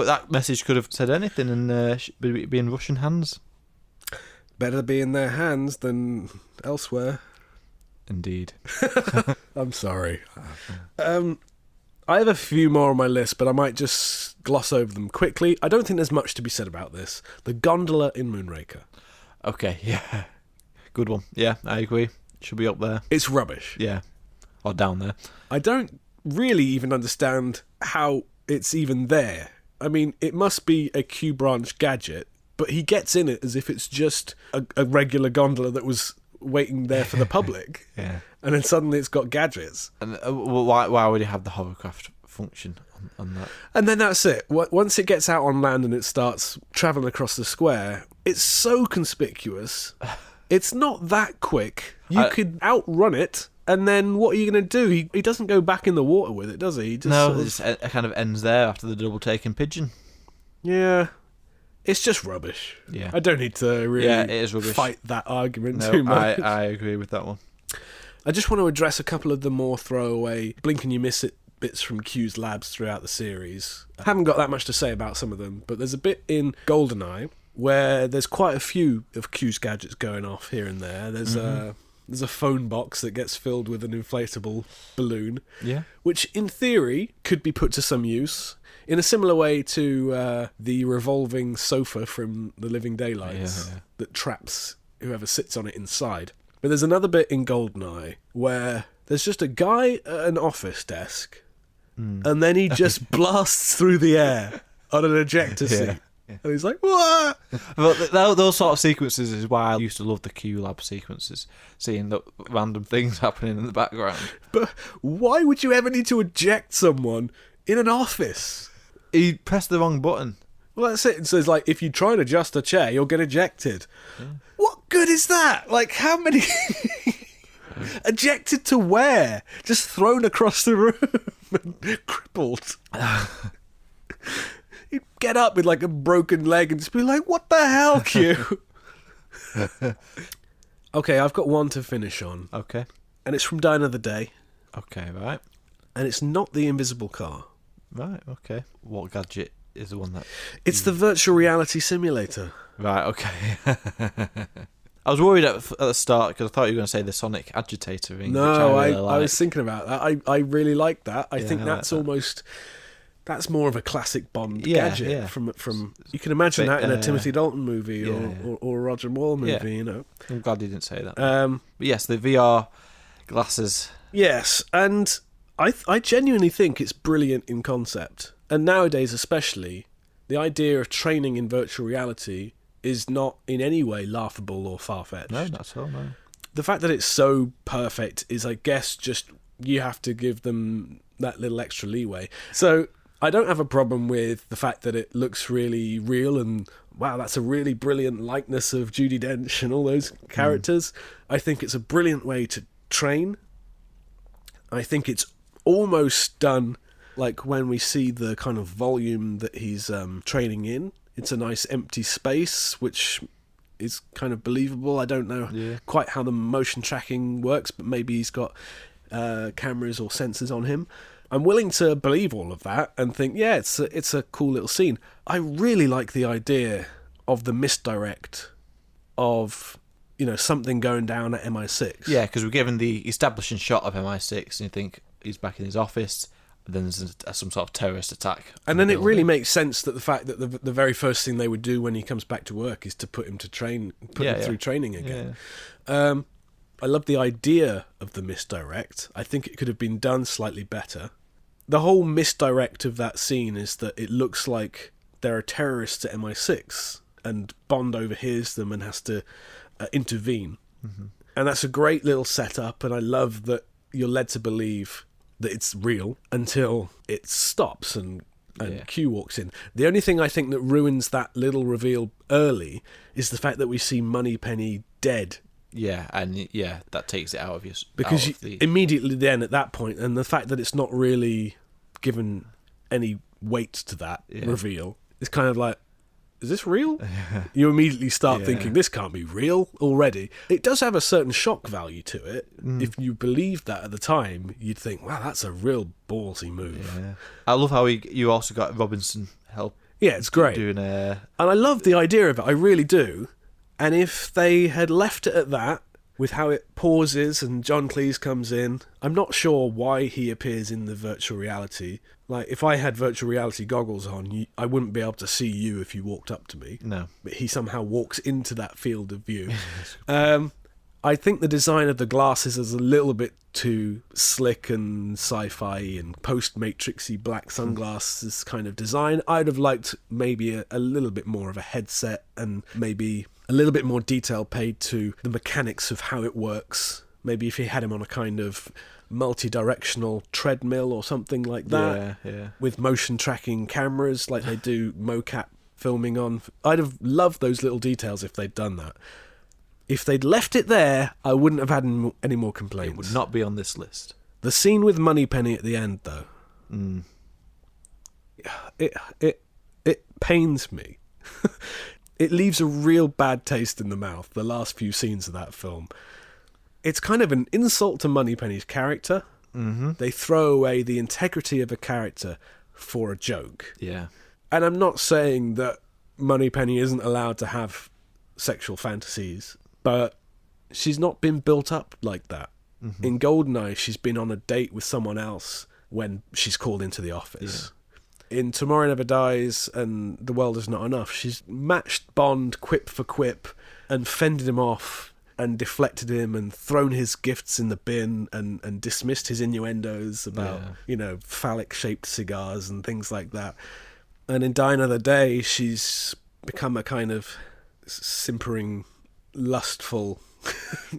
that message could have said anything and be in Russian hands. Better be in their hands than elsewhere. Indeed. I'm sorry. I have a few more on my list, but I might just gloss over them quickly. I don't think there's much to be said about this. The gondola in Moonraker. Okay, yeah. Good one. Yeah, I agree. Should be up there. It's rubbish. Yeah. Or down there. I don't really even understand how it's even there. I mean, it must be a Q-branch gadget, but he gets in it as if it's just a regular gondola that was waiting there for the public. Yeah. And then suddenly it's got gadgets. And why would he have the hovercraft function on that? And then that's it. Once it gets out on land and it starts travelling across the square, it's so conspicuous. It's not that quick. You could outrun it. And then what are you going to do? He doesn't go back in the water with it, does he? It kind of ends there after the double taking pigeon. Yeah. It's just rubbish. Yeah. I don't need to really it is rubbish. Fight that argument too much. I agree with that one. I just want to address a couple of the more throwaway blink and you miss it bits from Q's labs throughout the series. I haven't got that much to say about some of them, but there's a bit in GoldenEye where there's quite a few of Q's gadgets going off here and there. There's a phone box that gets filled with an inflatable balloon, which in theory could be put to some use in a similar way to the revolving sofa from The Living Daylights that traps whoever sits on it inside. But there's another bit in GoldenEye where there's just a guy at an office desk and then he just blasts through the air on an ejector seat. And he's like, what? Well, those sort of sequences is why I used to love the Q-Lab sequences, seeing the random things happening in the background. But why would you ever need to eject someone in an office? He pressed the wrong button. Well, that's it. So it's like, if you try and adjust a chair, you'll get ejected. Yeah. What good is that? Like, how many... Ejected to where? Just thrown across the room and crippled. You'd get up with like a broken leg and just be like, what the hell, Q? Okay, I've got one to finish on. Okay. And it's from Die Another Day. Okay, right. And it's not the invisible car. Right, okay. What gadget is the one that... It's the virtual reality simulator. Right, okay. I was worried at the start because I thought you were going to say the Sonic agitator ring. No, which I was thinking about that. I really like that. I think that's almost... That's more of a classic Bond gadget. Yeah. From you can imagine that in a Timothy Dalton movie or a Roger Moore movie, you know. I'm glad you didn't say that. But yes, the VR glasses. Yes, and I genuinely think it's brilliant in concept. And nowadays especially, the idea of training in virtual reality is not in any way laughable or far-fetched. No, not at all, no. The fact that it's so perfect is, I guess, just you have to give them that little extra leeway. So... I don't have a problem with the fact that it looks really real and, wow, that's a really brilliant likeness of Judi Dench and all those characters. I think it's a brilliant way to train. I think it's almost done like when we see the kind of volume that he's training in. It's a nice empty space, which is kind of believable. I don't know quite how the motion tracking works, but maybe he's got cameras or sensors on him. I'm willing to believe all of that and think, yeah, it's a cool little scene. I really like the idea of the misdirect of, you know, something going down at MI6. Yeah, because we're given the establishing shot of MI6 and you think he's back in his office, then there's some sort of terrorist attack. And then it really makes sense that the fact that the very first thing they would do when he comes back to work is to put him to train, him through training again. Yeah. I love the idea of the misdirect. I think it could have been done slightly better. The whole misdirect of that scene is that it looks like there are terrorists at MI6 and Bond overhears them and has to intervene. And that's a great little setup, and I love that you're led to believe that it's real until it stops and Q walks in. The only thing I think that ruins that little reveal early is the fact that we see Moneypenny dead. Yeah, and that takes it out of you. Because immediately then, at that point, and the fact that it's not really given any weight to that reveal, it's kind of like, is this real? You immediately start thinking, this can't be real already. It does have a certain shock value to it. If you believed that at the time, you'd think, wow, that's a real ballsy move. Yeah. I love how you also got Robinson help. Yeah, it's great. And I love the idea of it, I really do. And if they had left it at that, with how it pauses and John Cleese comes in, I'm not sure why he appears in the virtual reality. Like, if I had virtual reality goggles on, I wouldn't be able to see you if you walked up to me. No. But he somehow walks into that field of view. I think the design of the glasses is a little bit too slick and sci-fi and post-Matrixy black sunglasses kind of design. I'd have liked maybe a little bit more of a headset and maybe a little bit more detail paid to the mechanics of how it works. Maybe if he had him on a kind of multi-directional treadmill or something like that, with motion tracking cameras like they do mocap filming on. I'd have loved those little details if they'd done that. If they'd left it there, I wouldn't have had any more complaints. It would not be on this list. The scene with Moneypenny at the end, though, it pains me. It leaves a real bad taste in the mouth, the last few scenes of that film. It's kind of an insult to Moneypenny's character. They throw away the integrity of a character for a joke. Yeah. And I'm not saying that Moneypenny isn't allowed to have sexual fantasies, but she's not been built up like that. In GoldenEye, she's been on a date with someone else when she's called into the office. In Tomorrow Never Dies and The World Is Not Enough, she's matched Bond quip for quip and fended him off and deflected him and thrown his gifts in the bin and dismissed his innuendos about, phallic-shaped cigars and things like that. And in Die Another Day, she's become a kind of simpering, lustful,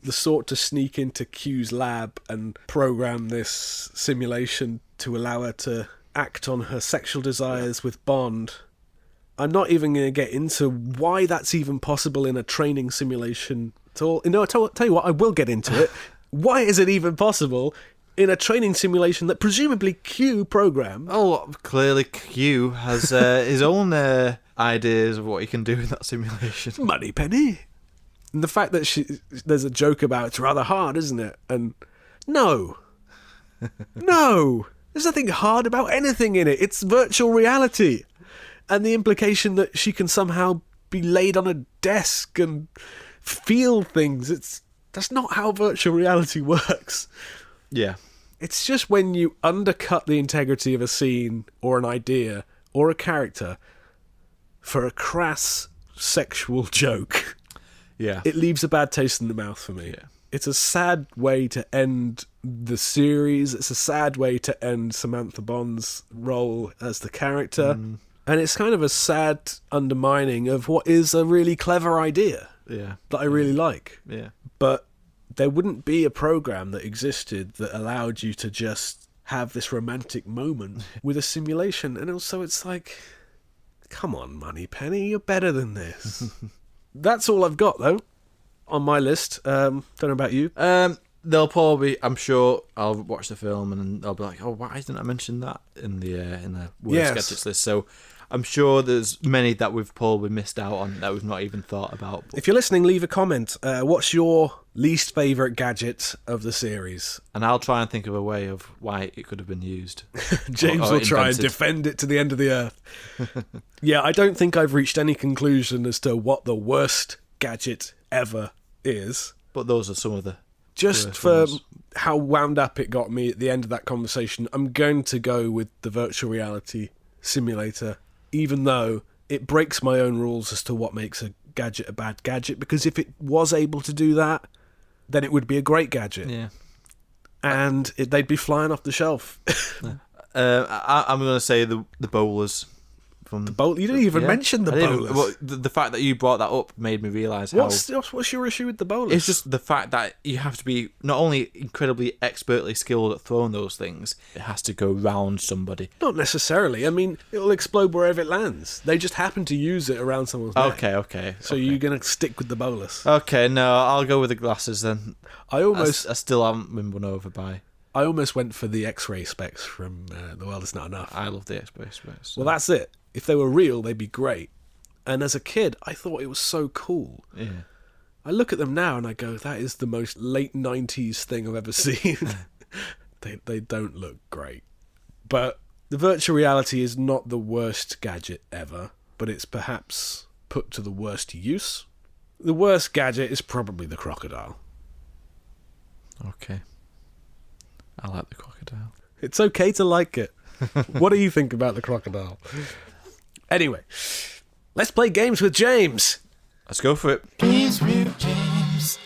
the sort to sneak into Q's lab and program this simulation to allow her to act on her sexual desires with Bond. I'm not even going to get into why that's even possible in a training simulation at all. I'll tell you what, I will get into it. Why is it even possible in a training simulation that presumably Q programmed? Oh, clearly Q has his own ideas of what he can do in that simulation. Moneypenny. And the fact that there's a joke about it's rather hard, isn't it? And no. There's nothing hard about anything in it. It's virtual reality. And the implication that she can somehow be laid on a desk and feel things, that's not how virtual reality works. Yeah. It's just when you undercut the integrity of a scene or an idea or a character for a crass sexual joke. Yeah. It leaves a bad taste in the mouth for me. Yeah. It's a sad way to end the series. It's a sad way to end Samantha Bond's role as the character. And it's kind of a sad undermining of what is a really clever idea that I really like. Yeah. But there wouldn't be a program that existed that allowed you to just have this romantic moment with a simulation. And also it's like, come on, Moneypenny, you're better than this. That's all I've got, though, on my list. Don't know about you. They'll probably, I'm sure, I'll watch the film and I'll be like, oh, why didn't I mention that in the worst gadgets list? So I'm sure there's many that we've probably missed out on that we've not even thought about. If you're listening, leave a comment. What's your least favourite gadget of the series? And I'll try and think of a way of why it could have been used. James will try and defend it to the end of the earth. Yeah, I don't think I've reached any conclusion as to what the worst gadget ever is. But those are some of the... Just for how wound up it got me at the end of that conversation, I'm going to go with the virtual reality simulator, even though it breaks my own rules as to what makes a gadget a bad gadget, because if it was able to do that, then it would be a great gadget. Yeah. And they'd be flying off the shelf. I'm going to say the bowlers from the bowl. You didn't even mention the bowlers. Well, the fact that you brought that up made me realise how. What's your issue with the bowlers? It's just the fact that you have to be not only incredibly expertly skilled at throwing those things, it has to go round somebody. Not necessarily. I mean, it'll explode wherever it lands. They just happen to use it around someone's neck. Okay. So you're going to stick with the bowlers. Okay, no, I'll go with the glasses then. I still haven't been won over by. I almost went for the X-ray specs from The World Is Not Enough. I love the X-ray specs. So. Well, that's it. If they were real, they'd be great. And as a kid, I thought it was so cool. Yeah. I look at them now and I go, that is the most late 90s thing I've ever seen. They don't look great. But the virtual reality is not the worst gadget ever, but it's perhaps put to the worst use. The worst gadget is probably the crocodile. Okay. I like the crocodile. It's okay to like it. What do you think about the crocodile? Anyway, let's play games with James. Let's go for it. Games with James.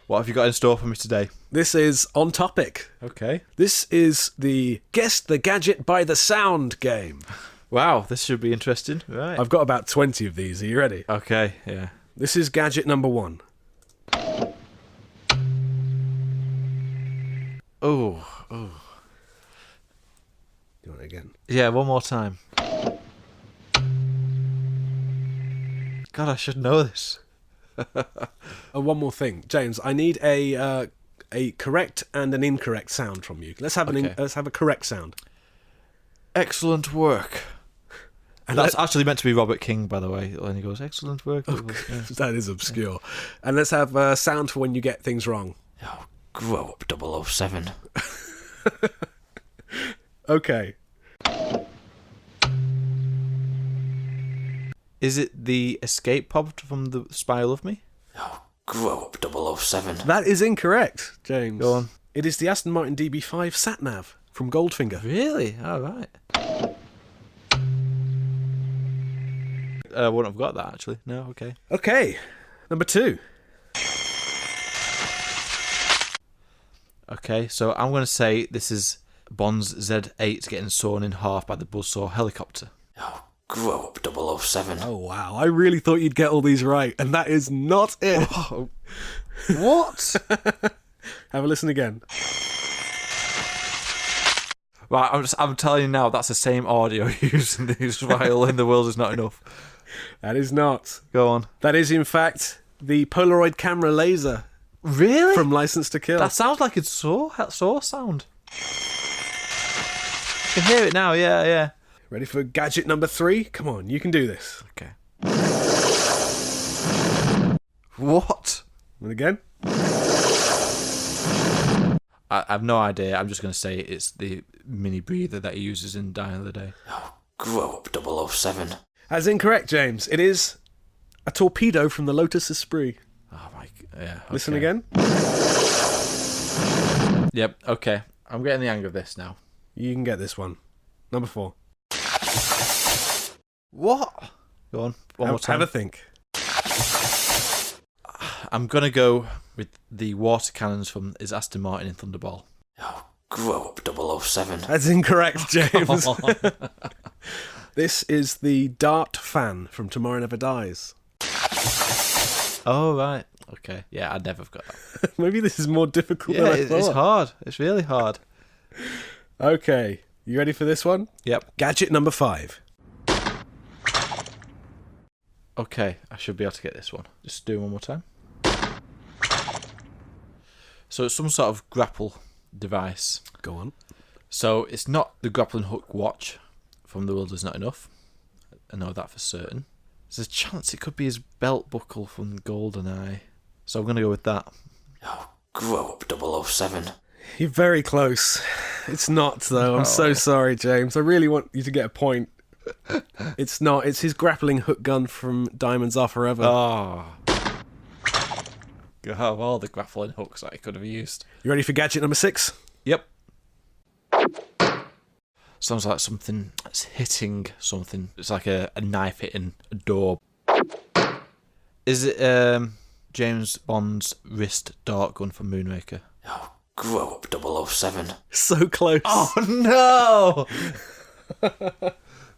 What have you got in store for me today? This is On Topic. Okay. This is the Guess the Gadget by the Sound game. Wow, this should be interesting. Right. I've got about 20 of these. Are you ready? Okay, yeah. This is gadget number 1. Oh. Do you want it again? Yeah, one more time. God, I should know this. One more thing, James. I need a correct and an incorrect sound from you. Let's have let's have a correct sound. Excellent work. And that's actually meant to be Robert King, by the way. When he goes, excellent work. Yeah. That is obscure. Yeah. And let's have a sound for when you get things wrong. Oh, grow up, 007. Okay. Is it the escape pod from The Spy Who Loved Me? Oh, grow up, 007. That is incorrect, James. Go on. It is the Aston Martin DB5 sat-nav from Goldfinger. Really? All right. I wouldn't have got that, actually. No, okay. Okay. Number 2. Okay, so I'm going to say this is Bond's Z8 getting sawn in half by the buzzsaw helicopter. Oh, grow up, 007. Oh, wow. I really thought you'd get all these right, and that is not it. Oh. What? Have a listen again. Right, I'm telling you now, that's the same audio used in this file in The World Is Not Enough. That is not. Go on. That is, in fact, the Polaroid camera laser. Really? From License to Kill. That sounds like it's saw sound. I can hear it now, yeah. Ready for gadget number 3? Come on, you can do this. Okay. What? And again? I have no idea. I'm just going to say it's the mini breather that he uses in Die Another Day. Oh, grow up, 007. That's incorrect, James. It is a torpedo from the Lotus Esprit. Oh my, yeah. Okay. Listen again. Yep. Okay. I'm getting the hang of this now. You can get this one. Number 4. What? Go on. One more time. Have a think. I'm gonna go with the water cannons from Is Aston Martin in Thunderball. Oh, grow up, 007. That's incorrect, James. This is the dart fan from Tomorrow Never Dies. Oh, right. Okay. Yeah, I'd never have got that. Maybe this is more difficult than I thought. It's hard. It's really hard. Okay. You ready for this one? Yep. Gadget number 5. Okay, I should be able to get this one. Just do it one more time. So it's some sort of grapple device. Go on. So it's not the grappling hook watch from The World Is Not Enough. I know that for certain. There's a chance it could be his belt buckle from GoldenEye. So I'm going to go with that. Oh, grow up, 007. You're very close. It's not, though. I'm so sorry, James. I really want you to get a point. It's not. It's his grappling hook gun from Diamonds Are Forever. Oh. You have all the grappling hooks that I could have used. You ready for gadget number 6? Yep. Sounds like something that's hitting something. It's like a knife hitting a door. Is it James Bond's wrist dart gun from Moonraker? Oh, grow up, 007. So close. Oh, no!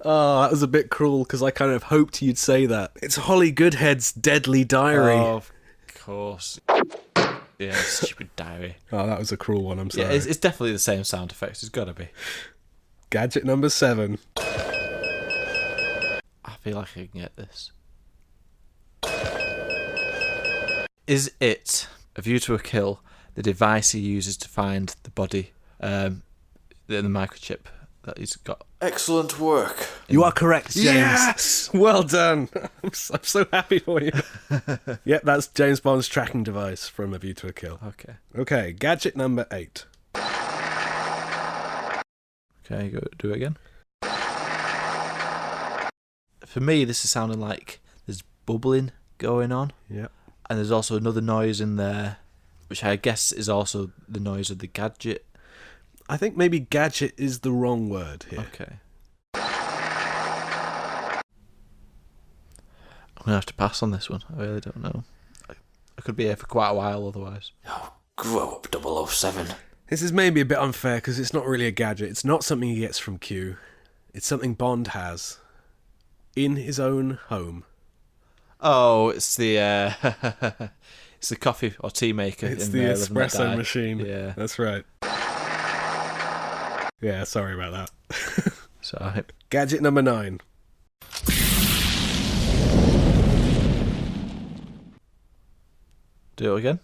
Oh, that was a bit cruel because I kind of hoped you'd say that. It's Holly Goodhead's Deadly Diary. Oh, of course. Yeah, stupid diary. Oh, that was a cruel one, I'm sorry. Yeah, it's definitely the same sound effects. It's got to be. Gadget number 7. I feel like I can get this. Is it A View to a Kill, the device he uses to find the body, the microchip that he's got? Excellent work. You are correct, James. Yes! Well done. I'm so happy for you. Yep, that's James Bond's tracking device from A View to a Kill. Okay, gadget number 8. Okay, go do it again. For me, this is sounding like there's bubbling going on. Yep. And there's also another noise in there, which I guess is also the noise of the gadget. I think maybe gadget is the wrong word here. Okay. I'm going to have to pass on this one. I really don't know. I could be here for quite a while otherwise. Oh, grow up, 007. This is maybe a bit unfair because it's not really a gadget. It's not something he gets from Q. It's something Bond has in his own home. Oh, it's the it's the coffee or tea maker. It's in the Live and Let espresso Die. machine. Yeah, that's right. Yeah, sorry about that. Sorry. Gadget number 9. Do it again.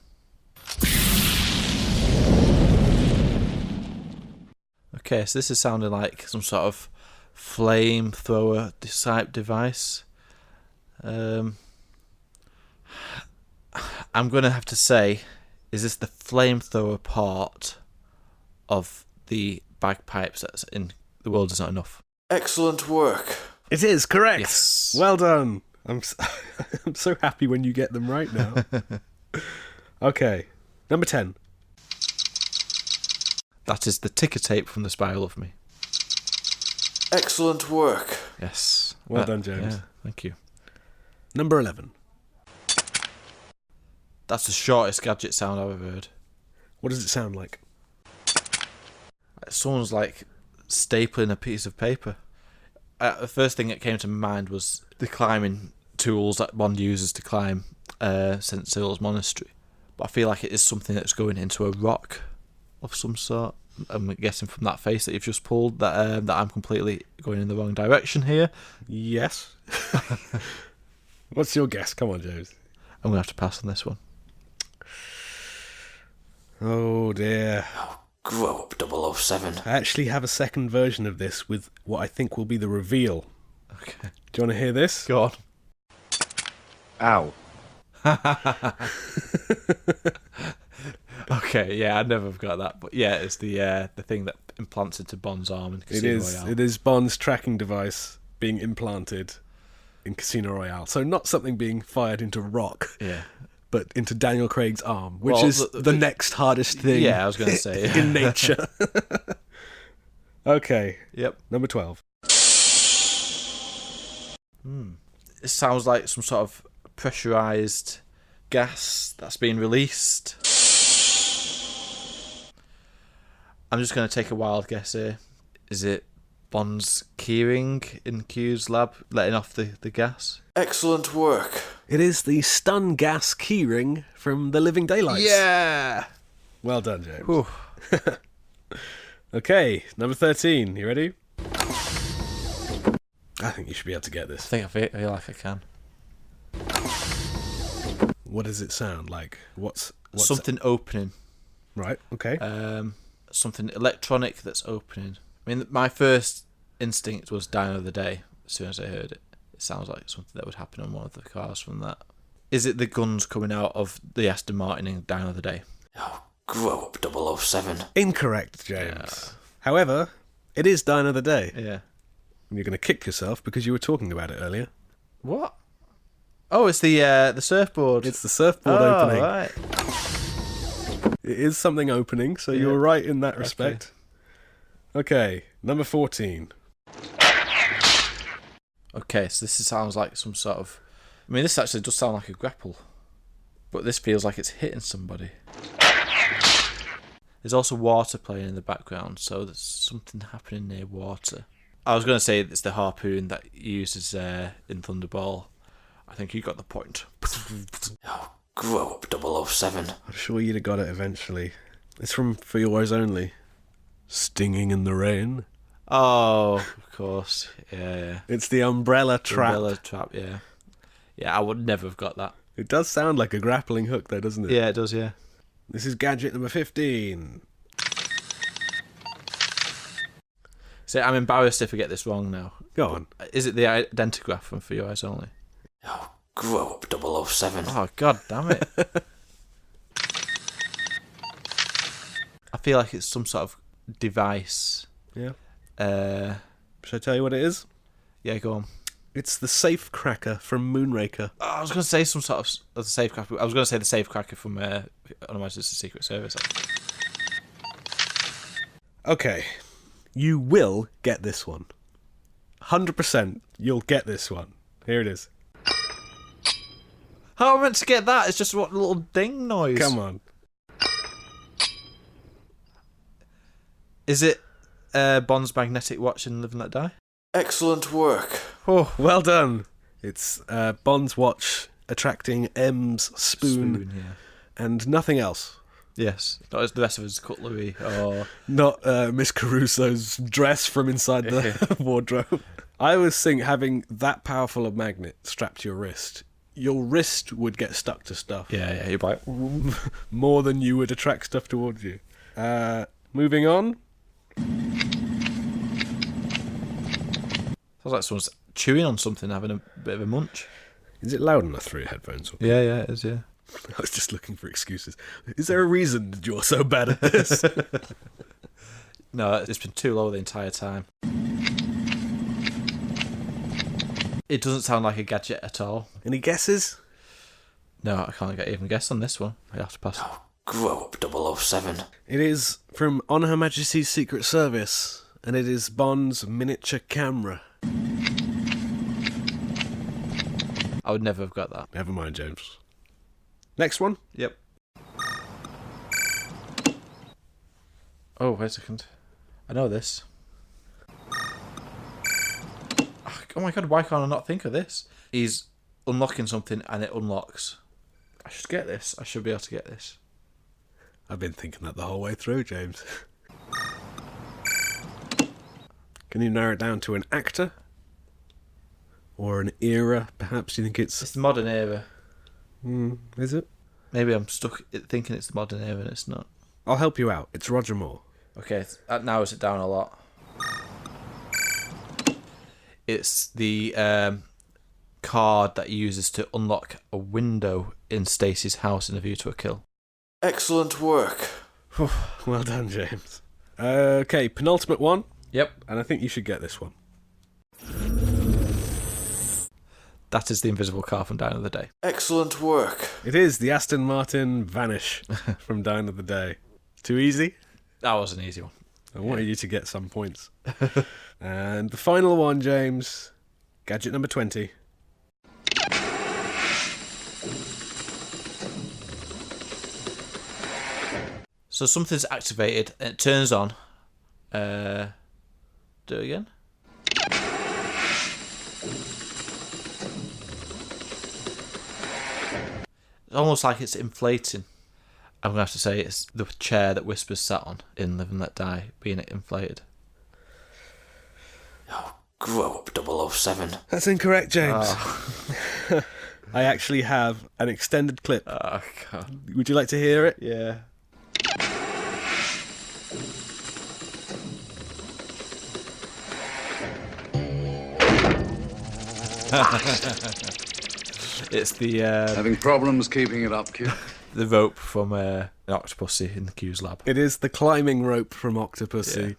Okay, so this is sounding like some sort of flamethrower type device. I'm going to have to say, is this the flamethrower part of the bagpipes that's in The World Is Not Enough? Excellent work. It is correct. Yes. Well done. I'm so happy when you get them right now. Okay, number 10. That is the ticker tape from The Spy Who Loved Me. Excellent work. Yes. Well done, James. Yeah, thank you. Number 11. That's the shortest gadget sound I've ever heard. What does it sound like? Someone's like stapling a piece of paper. The first thing that came to my mind was the climbing tools that Bond uses to climb St. Cyril's monastery. But I feel like it is something that's going into a rock of some sort. I'm guessing from that face that you've just pulled that I'm completely going in the wrong direction here. Yes. What's your guess? Come on, James. I'm going to have to pass on this one. Oh, dear. Grow up, 007. I actually have a second version of this with what I think will be the reveal. Okay. Do you want to hear this? Go on. Ow. Okay, yeah, I'd never have got that, but yeah, it's the thing that implants into Bond's arm in Casino Royale. It is Bond's tracking device being implanted in Casino Royale. So not something being fired into rock, yeah, but into Daniel Craig's arm, which is the next hardest thing. Yeah, I was going to say in nature. Okay. Yep. Number 12. It sounds like some sort of pressurized gas that's being released. I'm just going to take a wild guess here. Is it Bond's keyring in Q's lab, letting off the gas? Excellent work. It is the stun gas keyring from The Living Daylights. Yeah! Well done, James. Whew. Okay, number 13. You ready? I think you should be able to get this. I feel like I can. What does it sound like? What's something opening. Right, okay. Something electronic that's opening. I mean, my first instinct was Die Another Day as soon as I heard it. It sounds like something that would happen on one of the cars from that. Is it the guns coming out of the Aston Martin in Die Another Day? Oh, grow up, 007. Incorrect, James. However, it is Die Another Day. Yeah. And you're going to kick yourself because you were talking about it earlier. What? Oh, it's the surfboard. It's the surfboard opening. Right. It is something opening, so you're right in that respect. Okay, number 14. Okay, so this sounds like some sort of... I mean, this actually does sound like a grapple. But this feels like it's hitting somebody. There's also water playing in the background, so there's something happening near water. I was going to say it's the harpoon that he uses in Thunderball. I think you got the point. Oh, grow up, 007. I'm sure you'd have got it eventually. It's from For Your Eyes Only. Stinging in the Rain. Oh, of course. Yeah. It's the umbrella trap. Umbrella trap, yeah. Yeah, I would never have got that. It does sound like a grappling hook, though, doesn't it? Yeah, it does, yeah. This is gadget number 15. See, I'm embarrassed if I get this wrong now. Go on. Is it the identigraph from For Your Eyes Only? Oh, grow up, 007. Oh, god damn it. I feel like it's some sort of device. Yeah. Should I tell you what it is? Yeah, go on. It's the safe cracker from Moonraker. Oh, I was going to say some sort of safe cracker. I was going to say the safe cracker from On Her Majesty's Secret Service. Okay. You will get this one. 100% you'll get this one. Here it is. How am I meant to get that? It's just what little ding noise. Come on. Is it Bond's magnetic watch in Live and Let Die? Excellent work. Oh, well done. It's Bond's watch attracting M's spoon Yeah. and nothing else. Yes. Not as the rest of his cutlery or... Not Miss Caruso's dress from inside the wardrobe. I always think having that powerful a magnet strapped to your wrist would get stuck to stuff. Yeah, you're right. More than you would attract stuff towards you. Moving on. Sounds like someone's chewing on something, having a bit of a munch. Is it loud enough through your headphones? Yeah, it is, yeah. I was just looking for excuses. Is there a reason that you're so bad at this? No, it's been too low the entire time. It doesn't sound like a gadget at all. Any guesses? No, I can't even guess on this one. I have to pass. Oh, grow up, 007. It is from On Her Majesty's Secret Service, and it is Bond's miniature camera. I would never have got that. Never mind, James. Next one. Yep. Oh, wait a second. I know this. Oh my god, why can't I not think of this? He's unlocking something and it unlocks. I should get this. I should be able to get this. I've been thinking that the whole way through, James. Can you narrow it down to an actor? Or an era, perhaps? Do you think It's it's... the modern era. Is it? Maybe I'm stuck thinking it's the modern era and it's not. I'll help you out. It's Roger Moore. Okay, that narrows it down a lot. It's the card that he uses to unlock a window in Stacy's house in A View to a Kill. Excellent work. Well done, James. Okay, penultimate one. Yep. And I think you should get this one. That is the invisible car from Down of the Day. Excellent work. It is the Aston Martin Vanish from Down of the Day. Too easy? That was an easy one. I wanted you to get some points. And the final one, James. Gadget number 20. So something's activated and it turns on. Do it again. It's almost like it's inflating. I'm going to have to say it's the chair that Whispers sat on in Live and Let Die, being inflated. Oh, grow up, 007. That's incorrect, James. Oh. I actually have an extended clip. Oh, God. Would you like to hear it? Yeah. It's the Having problems keeping it up, kid? the rope from an Octopussy in the Q's lab. It is the climbing rope from Octopussy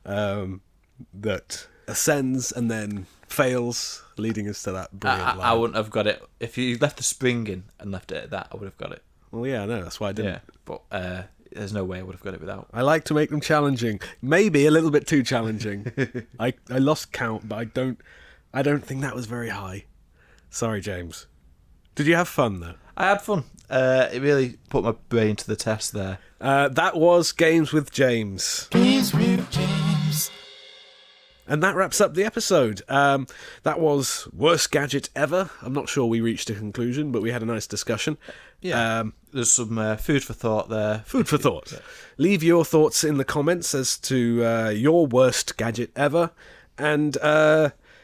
that ascends and then fails, leading us to that brilliant line. I wouldn't have got it. If you left the spring in and left it at that, I would have got it. Well, yeah, no, that's why I didn't. Yeah, but there's no way I would have got it without. I like to make them challenging. Maybe a little bit too challenging. I lost count, but I don't think that was very high. Sorry, James. Did you have fun, though? I had fun. It really put my brain to the test there. That was Games with James. Games with James. And that wraps up the episode. That was worst gadget ever. I'm not sure we reached a conclusion, but we had a nice discussion. Yeah, there's some food for thought there. Food for thought. Leave your thoughts in the comments as to your worst gadget ever. And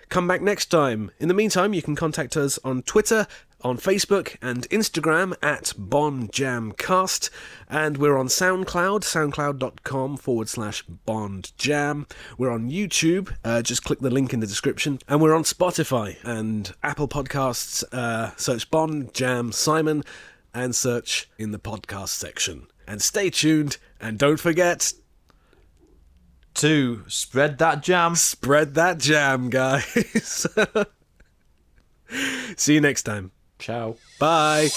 come back next time. In the meantime, you can contact us on Twitter, on Facebook and Instagram at BondJamCast, and we're on SoundCloud, soundcloud.com/BondJam. We're on YouTube, just click the link in the description, and we're on Spotify and Apple Podcasts. Search Bond Jam Simon and search in the podcast section. And stay tuned, and don't forget to spread that jam. Spread that jam, guys. See you next time. Ciao. Bye.